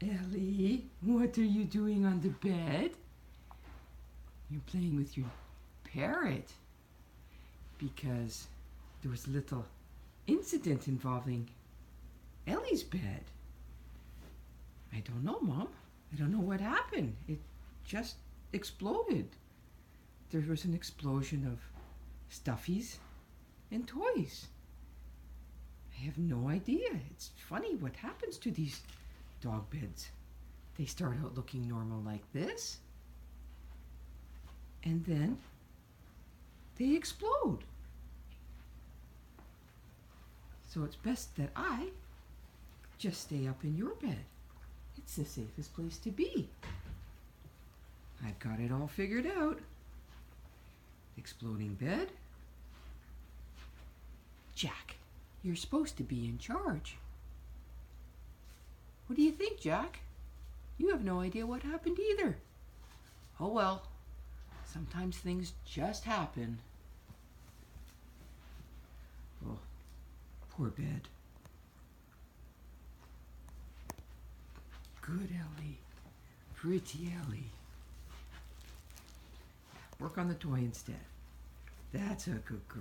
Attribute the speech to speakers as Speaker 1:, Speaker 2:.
Speaker 1: Ellie, what are you doing on the bed? You're playing with your parrot because there was a little incident involving Ellie's bed. I don't know, Mom. I don't know what happened. It just exploded. There was an explosion of stuffies and toys. I have no idea. It's funny what happens to these dog beds. They start out looking normal like this, and then they explode. So it's best that I just stay up in your bed. It's the safest place to be. I've got it all figured out. Exploding bed. Jack, you're supposed to be in charge. What do you think, Jack? You have no idea what happened either. Oh well, sometimes things just happen. Oh, poor bed. Good Ellie. Pretty Ellie. Work on the toy instead. That's a good girl.